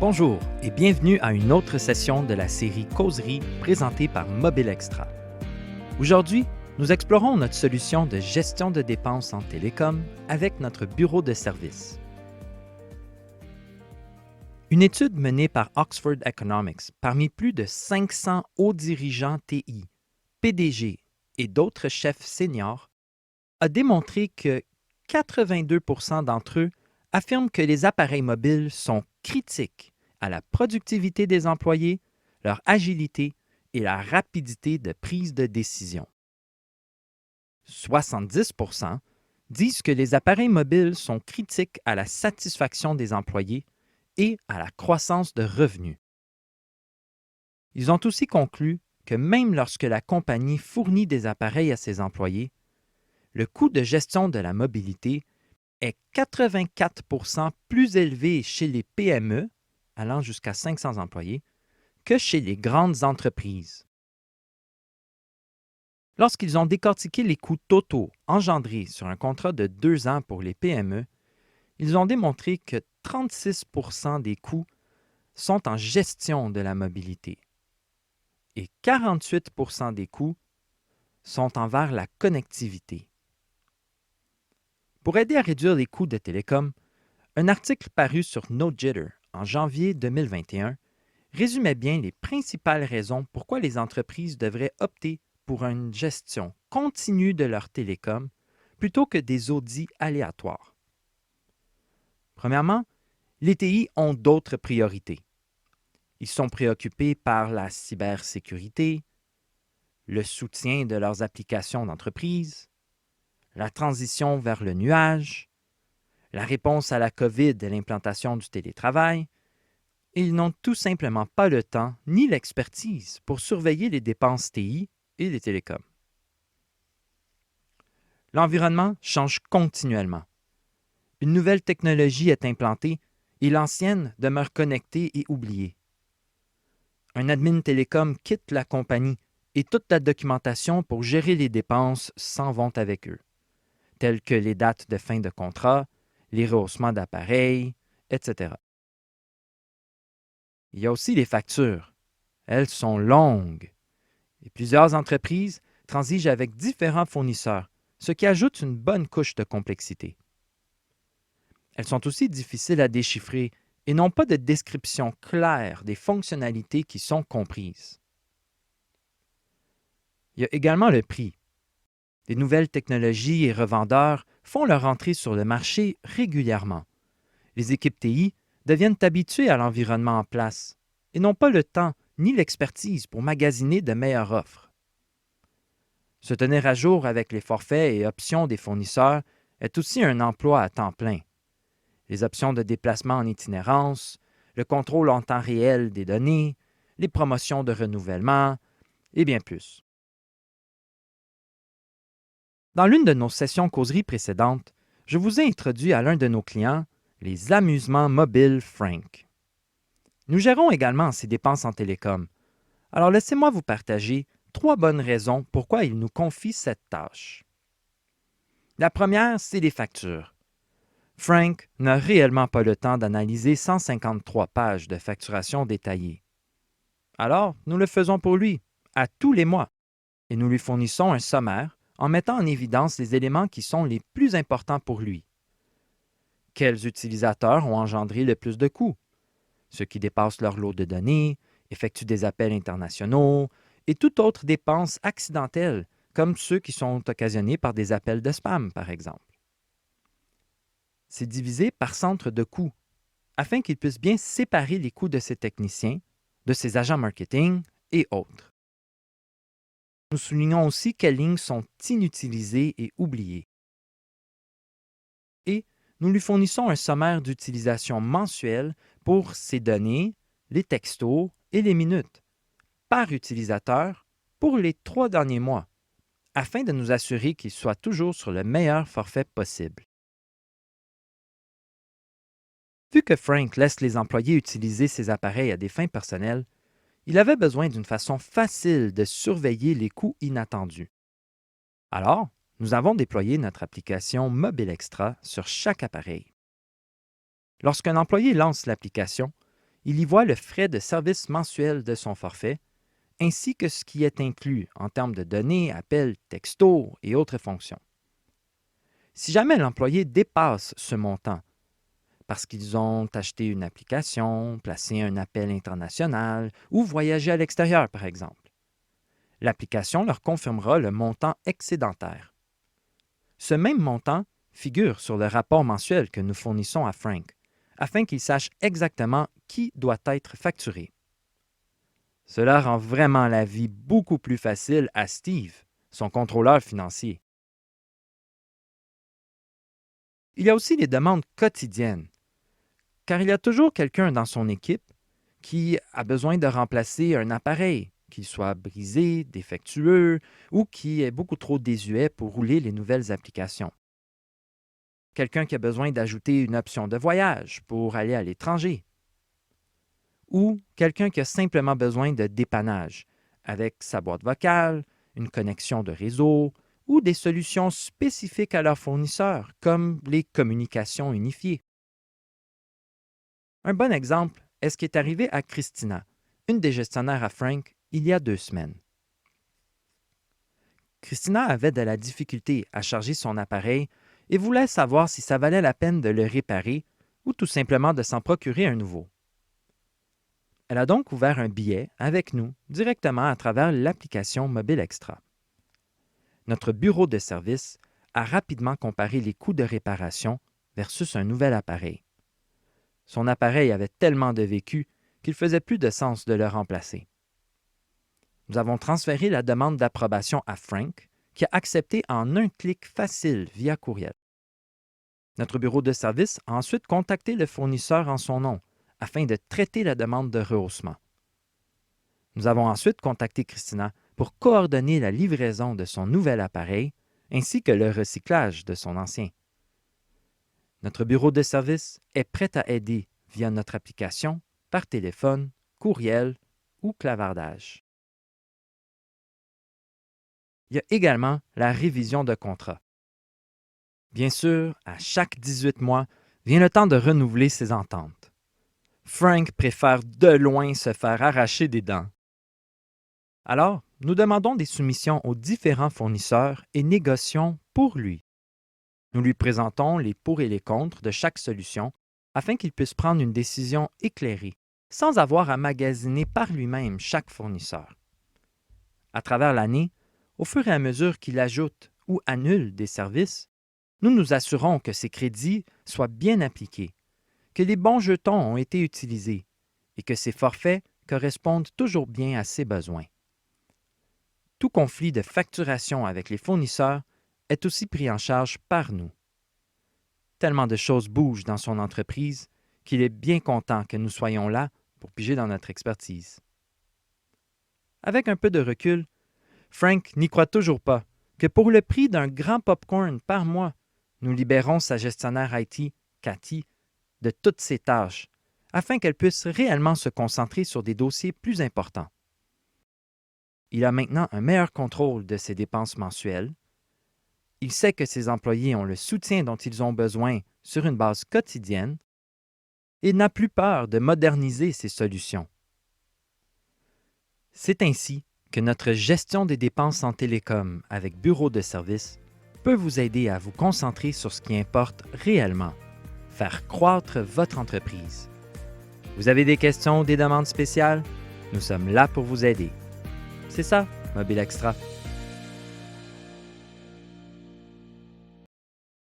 Bonjour et bienvenue à une autre session de la série Causeries présentée par Mobile Extra. Aujourd'hui, nous explorons notre solution de gestion de dépenses en télécom avec notre bureau de service. Une étude menée par Oxford Economics parmi plus de 500 hauts dirigeants TI, PDG et d'autres chefs seniors a démontré que 82% d'entre eux affirment que les appareils mobiles sont critiques à la productivité des employés, leur agilité et la rapidité de prise de décision. 70% disent que les appareils mobiles sont critiques à la satisfaction des employés et à la croissance de revenus. Ils ont aussi conclu que même lorsque la compagnie fournit des appareils à ses employés, le coût de gestion de la mobilité est 84% plus élevé chez les PME, allant jusqu'à 500 employés, que chez les grandes entreprises. Lorsqu'ils ont décortiqué les coûts totaux engendrés sur un contrat de 2 ans pour les PME, ils ont démontré que 36% des coûts sont en gestion de la mobilité et 48% des coûts sont envers la connectivité. Pour aider à réduire les coûts de télécom, un article paru sur NoJitter en janvier 2021 résumait bien les principales raisons pourquoi les entreprises devraient opter pour une gestion continue de leur télécom plutôt que des audits aléatoires. Premièrement, les TI ont d'autres priorités. Ils sont préoccupés par la cybersécurité, le soutien de leurs applications d'entreprise, la transition vers le nuage, la réponse à la COVID et l'implantation du télétravail, et ils n'ont tout simplement pas le temps ni l'expertise pour surveiller les dépenses TI et les télécoms. L'environnement change continuellement. Une nouvelle technologie est implantée et l'ancienne demeure connectée et oubliée. Un admin télécom quitte la compagnie et toute la documentation pour gérer les dépenses s'en vont avec eux, telles que les dates de fin de contrat, les rehaussements d'appareils, etc. Il y a aussi les factures. Elles sont longues et plusieurs entreprises transigent avec différents fournisseurs, ce qui ajoute une bonne couche de complexité. Elles sont aussi difficiles à déchiffrer et n'ont pas de description claire des fonctionnalités qui sont comprises. Il y a également le prix. Les nouvelles technologies et revendeurs font leur entrée sur le marché régulièrement. Les équipes TI deviennent habituées à l'environnement en place et n'ont pas le temps ni l'expertise pour magasiner de meilleures offres. Se tenir à jour avec les forfaits et options des fournisseurs est aussi un emploi à temps plein. Les options de déplacement en itinérance, le contrôle en temps réel des données, les promotions de renouvellement et bien plus. Dans l'une de nos sessions causeries précédentes, je vous ai introduit à l'un de nos clients, les amusements mobiles Frank. Nous gérons également ses dépenses en télécom. Alors laissez-moi vous partager 3 bonnes raisons pourquoi il nous confie cette tâche. La première, c'est les factures. Frank n'a réellement pas le temps d'analyser 153 pages de facturation détaillée. Alors, nous le faisons pour lui, à tous les mois, et nous lui fournissons un sommaire en mettant en évidence les éléments qui sont les plus importants pour lui. Quels utilisateurs ont engendré le plus de coûts? Ceux qui dépassent leur lot de données, effectuent des appels internationaux et toute autre dépense accidentelle, comme ceux qui sont occasionnés par des appels de spam, par exemple. C'est divisé par centre de coûts, afin qu'ils puissent bien séparer les coûts de ses techniciens, de ses agents marketing et autres. Nous soulignons aussi quelles lignes sont inutilisées et oubliées. Et nous lui fournissons un sommaire d'utilisation mensuel pour ces données, les textos et les minutes, par utilisateur pour les 3 derniers mois, afin de nous assurer qu'il soit toujours sur le meilleur forfait possible. Vu que Frank laisse les employés utiliser ses appareils à des fins personnelles, il avait besoin d'une façon facile de surveiller les coûts inattendus. Alors, nous avons déployé notre application Mobile Extra sur chaque appareil. Lorsqu'un employé lance l'application, il y voit le frais de service mensuel de son forfait, ainsi que ce qui est inclus en termes de données, appels, textos et autres fonctions. Si jamais l'employé dépasse ce montant, parce qu'ils ont acheté une application, placé un appel international ou voyagé à l'extérieur, par exemple, l'application leur confirmera le montant excédentaire. Ce même montant figure sur le rapport mensuel que nous fournissons à Frank, afin qu'il sache exactement qui doit être facturé. Cela rend vraiment la vie beaucoup plus facile à Steve, son contrôleur financier. Il y a aussi les demandes quotidiennes, car il y a toujours quelqu'un dans son équipe qui a besoin de remplacer un appareil, qu'il soit brisé, défectueux ou qui est beaucoup trop désuet pour rouler les nouvelles applications. Quelqu'un qui a besoin d'ajouter une option de voyage pour aller à l'étranger. Ou quelqu'un qui a simplement besoin de dépannage avec sa boîte vocale, une connexion de réseau ou des solutions spécifiques à leur fournisseur, comme les communications unifiées. Un bon exemple est ce qui est arrivé à Christina, une des gestionnaires à Frank, il y a 2 semaines. Christina avait de la difficulté à charger son appareil et voulait savoir si ça valait la peine de le réparer ou tout simplement de s'en procurer un nouveau. Elle a donc ouvert un billet avec nous directement à travers l'application Mobile Extra. Notre bureau de service a rapidement comparé les coûts de réparation versus un nouvel appareil. Son appareil avait tellement de vécu qu'il faisait plus de sens de le remplacer. Nous avons transféré la demande d'approbation à Frank, qui a accepté en un clic facile via courriel. Notre bureau de service a ensuite contacté le fournisseur en son nom afin de traiter la demande de rehaussement. Nous avons ensuite contacté Christina pour coordonner la livraison de son nouvel appareil ainsi que le recyclage de son ancien. Notre bureau de service est prêt à aider via notre application, par téléphone, courriel ou clavardage. Il y a également la révision de contrat. Bien sûr, à chaque 18 mois, vient le temps de renouveler ses ententes. Frank préfère de loin se faire arracher des dents. Alors, nous demandons des soumissions aux différents fournisseurs et négocions pour lui. Nous lui présentons les pour et les contre de chaque solution afin qu'il puisse prendre une décision éclairée, sans avoir à magasiner par lui-même chaque fournisseur. À travers l'année, au fur et à mesure qu'il ajoute ou annule des services, nous nous assurons que ces crédits soient bien appliqués, que les bons jetons ont été utilisés et que ces forfaits correspondent toujours bien à ses besoins. Tout conflit de facturation avec les fournisseurs est aussi pris en charge par nous. Tellement de choses bougent dans son entreprise qu'il est bien content que nous soyons là pour piger dans notre expertise. Avec un peu de recul, Frank n'y croit toujours pas que pour le prix d'un grand popcorn par mois, nous libérons sa gestionnaire IT, Cathy, de toutes ses tâches, afin qu'elle puisse réellement se concentrer sur des dossiers plus importants. Il a maintenant un meilleur contrôle de ses dépenses mensuelles. Il sait que ses employés ont le soutien dont ils ont besoin sur une base quotidienne et n'a plus peur de moderniser ses solutions. C'est ainsi que notre gestion des dépenses en télécom avec bureau de service peut vous aider à vous concentrer sur ce qui importe réellement, faire croître votre entreprise. Vous avez des questions ou des demandes spéciales? Nous sommes là pour vous aider. C'est ça, Mobile Extra.